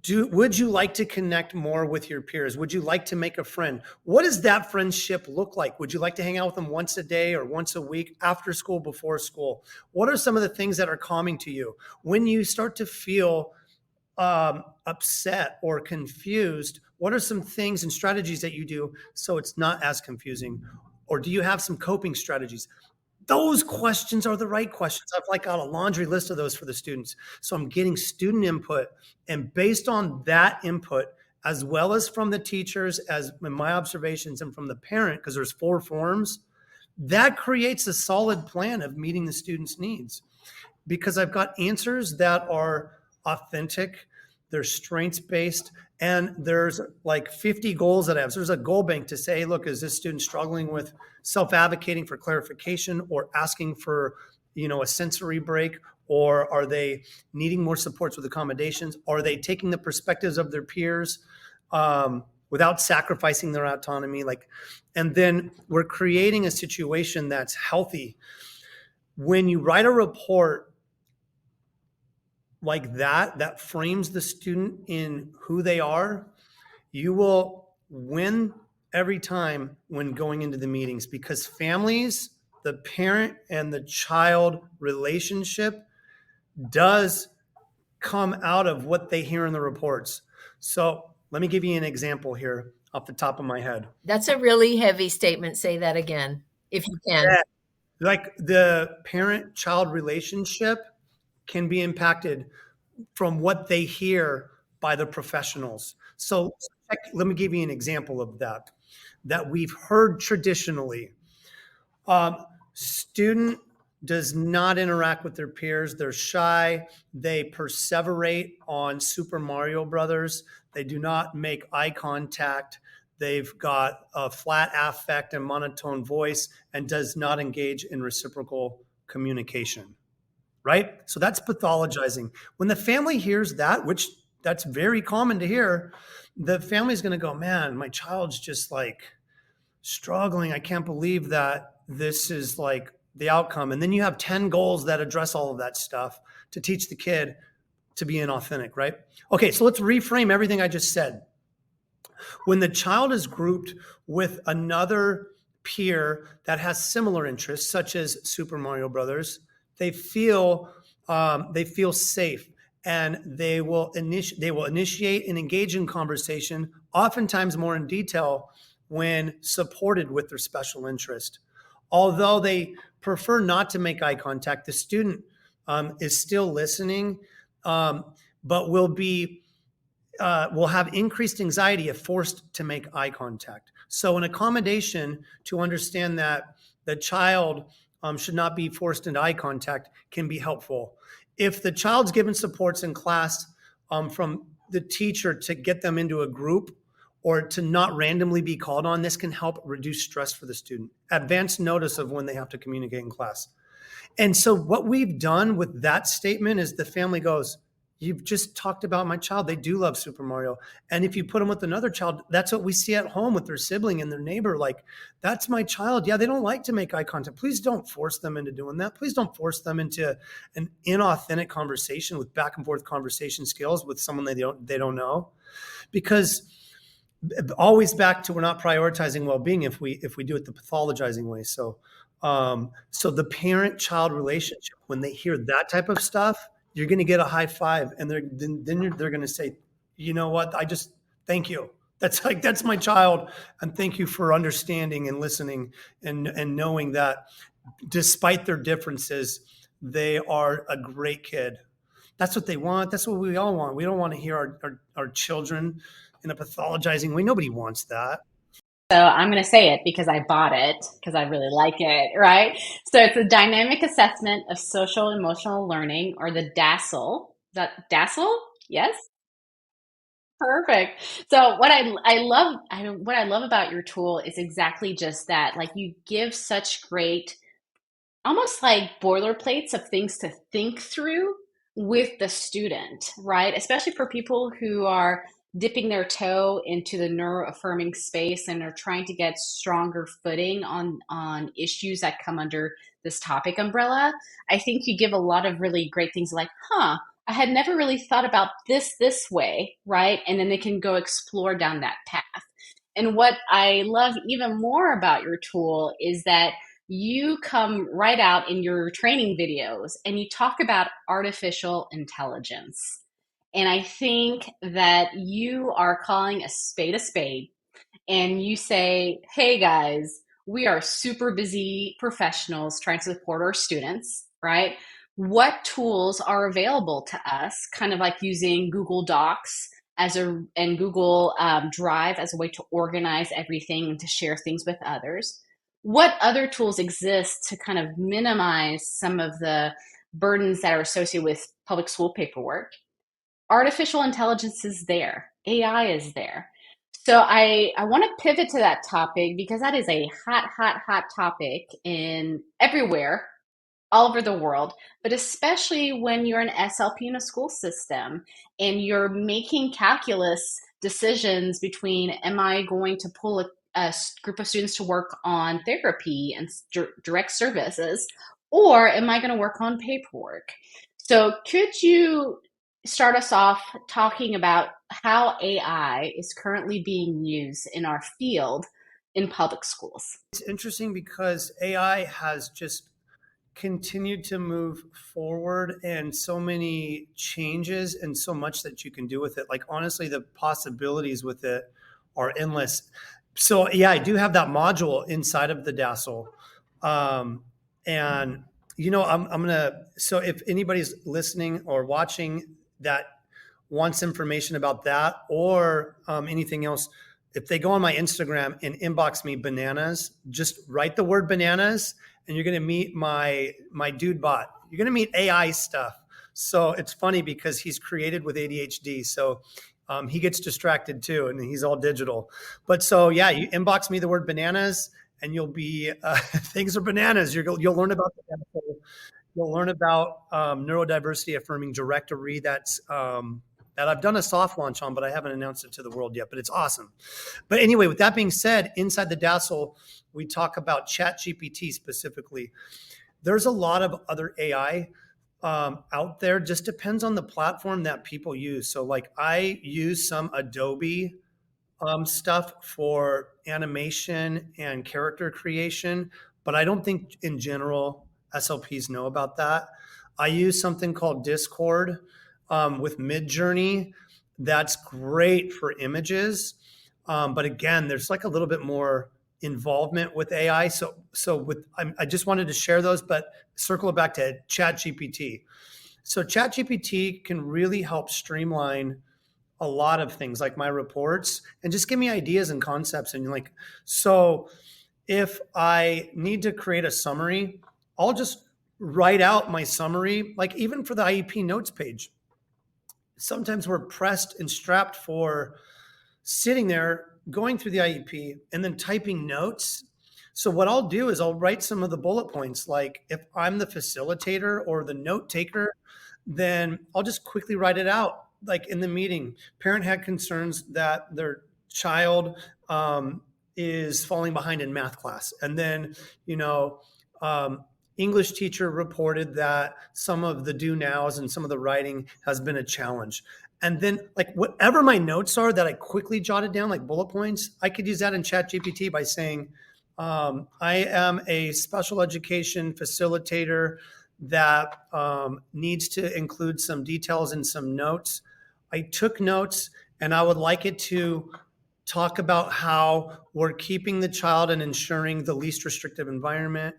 S3: would you like to connect more with your peers? Would you like to make a friend? What does that friendship look like? Would you like to hang out with them once a day or once a week, after school, before school? What are some of the things that are calming to you? When you start to feel upset or confused, what are some things and strategies that you do so it's not as confusing? Or do you have some coping strategies? Those questions are the right questions. I've like got a laundry list of those for the students. So I'm getting student input, and based on that input, as well as from the teachers, as in my observations, and from the parent, because there's 4 forms, that creates a solid plan of meeting the student's needs. Because I've got answers that are authentic, they're strengths based, and there's like 50 goals that I have. So there's a goal bank to say, hey, look, is this student struggling with self-advocating for clarification or asking for, a sensory break? Or are they needing more supports with accommodations? Are they taking the perspectives of their peers without sacrificing their autonomy? And then we're creating a situation that's healthy. When you write a report like that frames the student in who they are, you will win every time when going into the meetings, because families, the parent and the child relationship does come out of what they hear in the reports. So let me give you an example here off the top of my head.
S2: That's a really heavy statement. Say that again, if you can.
S3: Yeah. Like the parent-child relationship can be impacted from what they hear by the professionals. So let me give you an example of that we've heard traditionally. Student does not interact with their peers. They're shy. They perseverate on Super Mario Brothers. They do not make eye contact. They've got a flat affect and monotone voice and does not engage in reciprocal communication. Right? So that's pathologizing. When the family hears that, which that's very common to hear, the family's going to go, man, my child's just like struggling. I can't believe that this is like the outcome. And then you have 10 goals that address all of that stuff to teach the kid to be inauthentic, right? Okay, so let's reframe everything I just said. When the child is grouped with another peer that has similar interests, such as Super Mario Brothers, they feel safe, and they will initiate and engage in conversation, oftentimes more in detail when supported with their special interest. Although they prefer not to make eye contact, the student is still listening, but will have increased anxiety if forced to make eye contact. So an accommodation to understand that the child should not be forced into eye contact can be helpful. If the child's given supports in class from the teacher to get them into a group or to not randomly be called on, this can help reduce stress for the student. Advance notice of when they have to communicate in class. And so what we've done with that statement is the family goes, you've just talked about my child. They do love Super Mario. And if you put them with another child, that's what we see at home with their sibling and their neighbor. Like, that's my child. Yeah, they don't like to make eye contact. Please don't force them into doing that. Please don't force them into an inauthentic conversation with back and forth conversation skills with someone they don't know. Because always back to, we're not prioritizing well-being if we do it the pathologizing way. So the parent-child relationship, when they hear that type of stuff, you're going to get a high five, and they're going to say, you know what? Thank you. That's my child. And thank you for understanding and listening and knowing that despite their differences, they are a great kid. That's what they want. That's what we all want. We don't want to hear our children in a pathologizing way. Nobody wants that.
S1: So I'm going to say it because I bought it, because I really like it, right? So it's a dynamic assessment of social emotional learning, or the DASEL. DASEL? Yes? Perfect. So what I love about your tool is exactly just that. Like, you give such great, almost like boilerplates of things to think through with the student, right? Especially for people who are dipping their toe into the neuro-affirming space and are trying to get stronger footing on issues that come under this topic umbrella. I think you give a lot of really great things like, I had never really thought about this way, right? And then they can go explore down that path. And what I love even more about your tool is that you come right out in your training videos and you talk about artificial intelligence. And I think that you are calling a spade, and you say, hey guys, we are super busy professionals trying to support our students, right? What tools are available to us, kind of like using Google Docs and Google Drive as a way to organize everything and to share things with others? What other tools exist to kind of minimize some of the burdens that are associated with public school paperwork? Artificial intelligence is there, AI is there. So I want to pivot to that topic because that is a hot topic in everywhere, all over the world, but especially when you're an SLP in a school system and you're making calculus decisions between, am I going to pull a group of students to work on therapy and direct services, or am I going to work on paperwork? So could you start us off talking about how AI is currently being used in our field in public schools?
S3: It's interesting because AI has just continued to move forward and so many changes and so much that you can do with it. Like honestly, the possibilities with it are endless. So yeah, I do have that module inside of the DASEL. And I'm gonna, so if anybody's listening or watching that wants information about that or anything else, if they go on my Instagram and inbox me bananas, just write the word bananas and you're going to meet my dude bot. You're going to meet AI stuff. So it's funny because he's created with ADHD. So he gets distracted too, and he's all digital. But so, yeah, you inbox me the word bananas and you'll be, things are bananas. You'll learn about the, you'll learn about neurodiversity affirming directory. That's, that I've done a soft launch on, but I haven't announced it to the world yet, but it's awesome. But anyway, with that being said, inside the DASEL, we talk about ChatGPT specifically. There's a lot of other AI out there, just depends on the platform that people use. So like I use some Adobe stuff for animation and character creation, but I don't think in general SLPs know about that. I use something called Discord with Midjourney. That's great for images. But again, there's like a little bit more involvement with AI. So I just wanted to share those, but circle it back to ChatGPT. So ChatGPT can really help streamline a lot of things like my reports and just give me ideas and concepts. And like, so if I need to create a summary, I'll just write out my summary, like even for the IEP notes page. Sometimes we're pressed and strapped for sitting there, going through the IEP and then typing notes. So what I'll do is I'll write some of the bullet points. Like if I'm the facilitator or the note taker, then I'll just quickly write it out. Like in the meeting, parent had concerns that their child is falling behind in math class. And then, English teacher reported that some of the do nows and some of the writing has been a challenge. And then like whatever my notes are that I quickly jotted down, like bullet points, I could use that in ChatGPT by saying, I am a special education facilitator that needs to include some details and some notes. I took notes and I would like it to talk about how we're keeping the child and ensuring the least restrictive environment.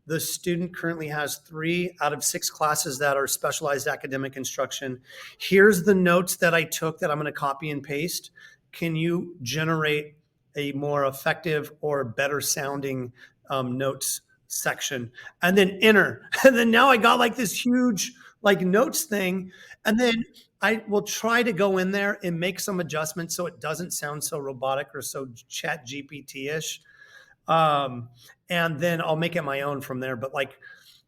S3: The student currently has 3 out of 6 classes that are specialized academic instruction. Here's the notes that I took that I'm going to copy and paste. Can you generate a more effective or better sounding notes section? And then enter. And then now I got like this huge like notes thing. And then I will try to go in there and make some adjustments so it doesn't sound so robotic or so chat GPT-ish. And then I'll make it my own from there. But like,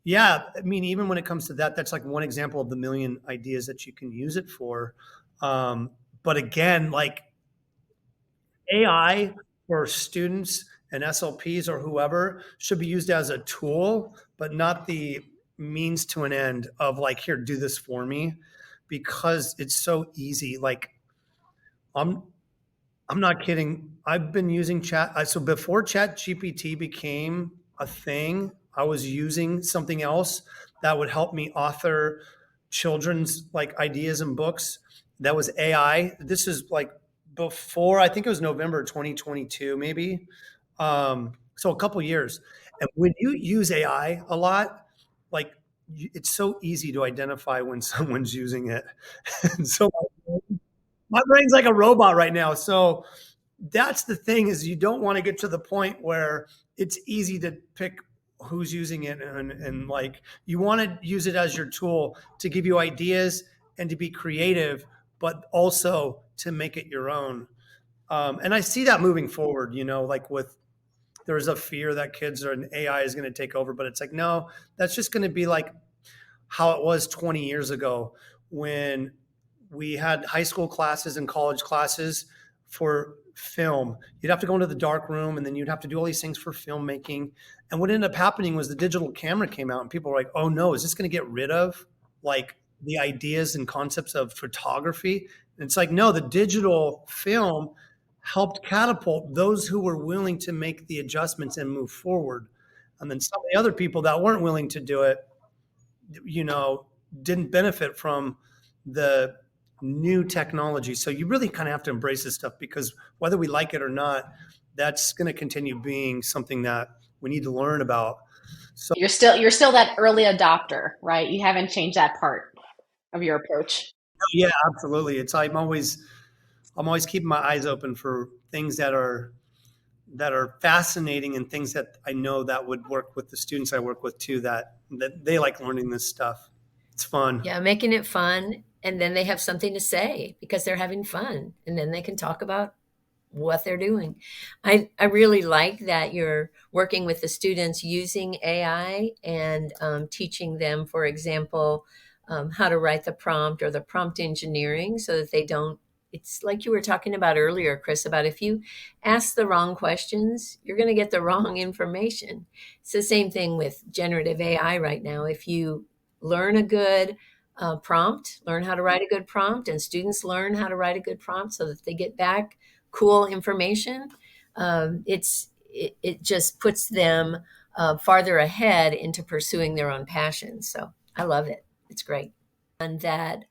S3: yeah, I mean, even when it comes to that, that's like one example of the million ideas that you can use it for. But again, like AI for students and SLPs or whoever should be used as a tool, but not the means to an end of like, here, do this for me, because it's so easy. Like I'm I'm not kidding. I've been using so before Chat GPT became a thing, I was using something else that would help me author children's like ideas and books. That was AI. This is like before, I think it was November 2022, maybe. So a couple years. And when you use AI a lot, like it's so easy to identify when someone's using it. And so my brain's like a robot right now. So that's the thing, is you don't want to get to the point where it's easy to pick who's using it, and like you want to use it as your tool to give you ideas and to be creative, but also to make it your own. And I see that moving forward, like there's a fear that kids or an AI is going to take over, but it's like, no, that's just going to be like how it was 20 years ago when we had high school classes and college classes for film. You'd have to go into the dark room, and then you'd have to do all these things for filmmaking. And what ended up happening was the digital camera came out, and people were like, oh no, is this going to get rid of like the ideas and concepts of photography? And it's like, no, the digital film helped catapult those who were willing to make the adjustments and move forward. And then some of the other people that weren't willing to do it, didn't benefit from the new technology. So you really kind of have to embrace this stuff, because whether we like it or not, that's going to continue being something that we need to learn about. So
S1: You're still that early adopter, right? You haven't changed that part of your approach.
S3: yeah, absolutely. I'm always keeping my eyes open for things that are fascinating, and things that I know that would work with the students I work with too, that they like learning this stuff. It's fun.
S2: Yeah, making it fun. And then they have something to say because they're having fun. And then they can talk about what they're doing. I really like that you're working with the students using AI and teaching them, for example, how to write the prompt or the prompt engineering, so that they don't. It's like you were talking about earlier, Chris, about if you ask the wrong questions, you're going to get the wrong information. It's the same thing with generative AI right now. If you learn a good learn how to write a good prompt, and students learn how to write a good prompt so that they get back cool information, it just puts them farther ahead into pursuing their own passions. So I love it. It's great. And that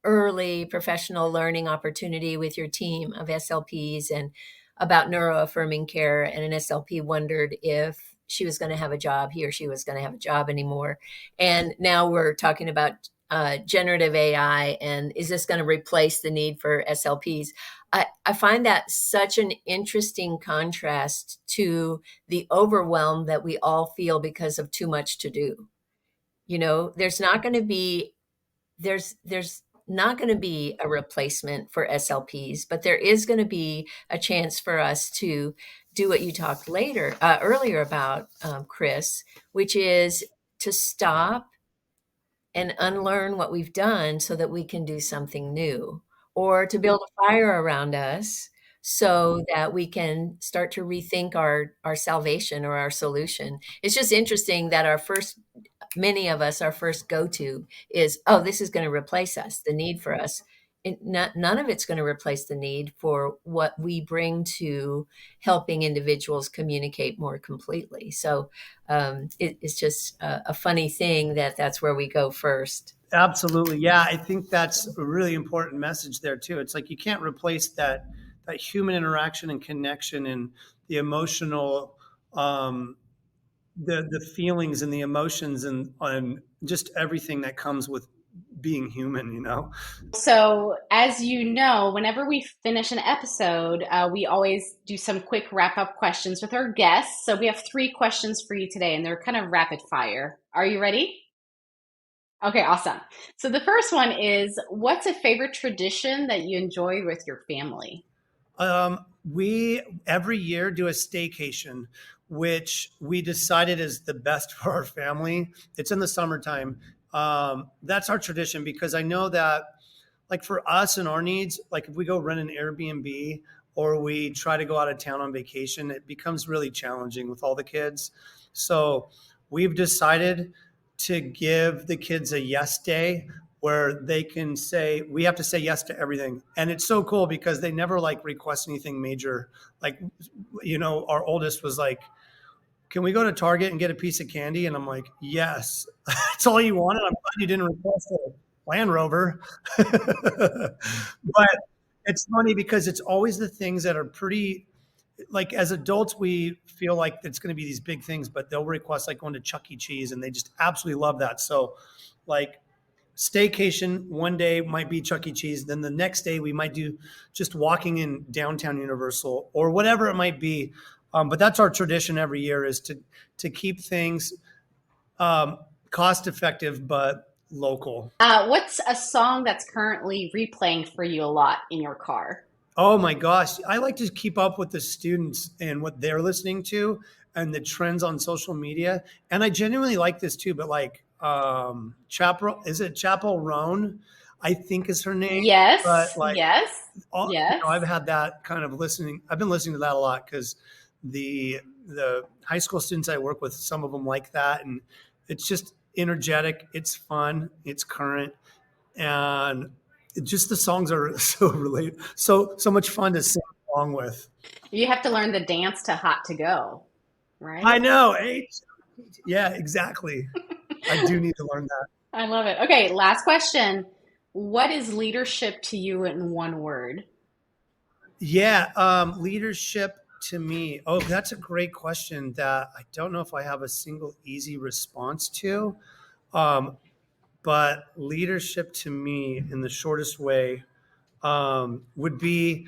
S2: early professional learning opportunity with your team of SLPs, and about neuro-affirming care, and an SLP wondered if she was going to have a job, he or she was going to have a job anymore. And now we're talking about generative AI, and is this going to replace the need for SLPs? I find that such an interesting contrast to the overwhelm that we all feel because of too much to do. There's not going to be a replacement for SLPs, but there is going to be a chance for us to do what you talked earlier about, Chris, which is to stop and unlearn what we've done so that we can do something new, or to build a fire around us so that we can start to rethink our salvation or our solution. It's just interesting that many of us, our first go-to is, oh, this is going to replace us, the need for us. None of it's going to replace the need for what we bring to helping individuals communicate more completely. So it's just a funny thing that's where we go first.
S3: Absolutely. Yeah, I think that's a really important message there too. It's like you can't replace that human interaction and connection, and the emotional, the feelings and the emotions, and just everything that comes with being human.
S1: So, as you know, whenever we finish an episode, we always do some quick wrap-up questions with our guests. So we have 3 questions for you today, and they're kind of rapid fire. Are you ready? Okay, awesome. So the first one is, what's a favorite tradition that you enjoy with your family?
S3: We every year do a staycation, which we decided is the best for our family. It's in the summertime. That's our tradition, because I know that, like, for us and our needs, like if we go rent an Airbnb or we try to go out of town on vacation, it becomes really challenging with all the kids. So we've decided to give the kids a yes day where they can say, we have to say yes to everything. And it's so cool because they never like request anything major. Like, our oldest was like, can we go to Target and get a piece of candy? And I'm like, yes, that's all you wanted. I'm glad you didn't request a Land Rover. But it's funny because it's always the things that are pretty, like as adults, we feel like it's going to be these big things, but they'll request like going to Chuck E. Cheese and they just absolutely love that. So like staycation one day might be Chuck E. Cheese. Then the next day we might do just walking in downtown Universal or whatever it might be. But that's our tradition every year is to keep things cost effective, but local.
S1: What's a song that's currently replaying for you a lot in your car?
S3: Oh my gosh. I like to keep up with the students and what they're listening to and the trends on social media. And I genuinely like this too, but like Chapel Roan, I think is her name.
S1: Yes.
S3: But like,
S1: yes.
S3: I've had that kind of listening. I've been listening to that a lot because the high school students I work with, some of them like that. And it's just energetic. It's fun. It's current. And just the songs are so related, so much fun to sing along with.
S1: You have to learn the dance to Hot to Go, right?
S3: I know. Yeah, exactly. I do need to learn that.
S1: I love it. Okay, last question. What is leadership to you in one word?
S3: Yeah, leadership to me. Oh, that's a great question that I don't know if I have a single easy response to. But leadership to me in the shortest way would be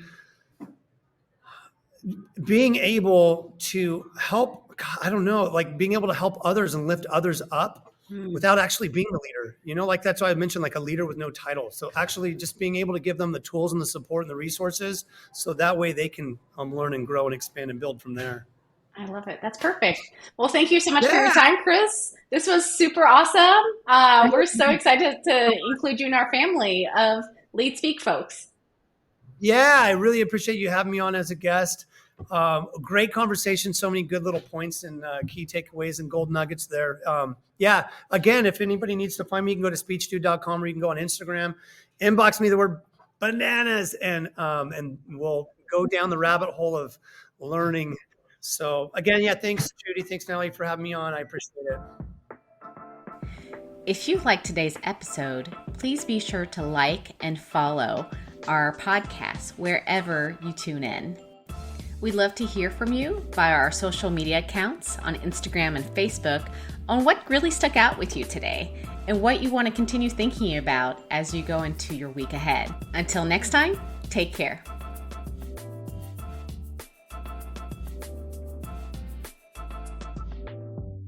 S3: being able to help, I don't know, like being able to help others and lift others up without actually being the leader. Like that's why I mentioned like a leader with no title. So actually just being able to give them the tools and the support and the resources so that way they can learn and grow and expand and build from there.
S1: I love it. That's perfect. Well, thank you so much for your time, Chris. This was super awesome. We're so excited to include you in our family of Lead Speak folks. Yeah,
S3: I really appreciate you having me on as a guest. Great conversation. So many good little points and key takeaways and gold nuggets there. Again, if anybody needs to find me, you can go to speechdude.com or you can go on Instagram, inbox me the word bananas and we'll go down the rabbit hole of learning. So again, thanks, Judy. Thanks, Nellie, for having me on. I appreciate it.
S1: If you liked today's episode, please be sure to like and follow our podcast wherever you tune in. We'd love to hear from you via our social media accounts on Instagram and Facebook on what really stuck out with you today and what you want to continue thinking about as you go into your week ahead. Until next time, take care.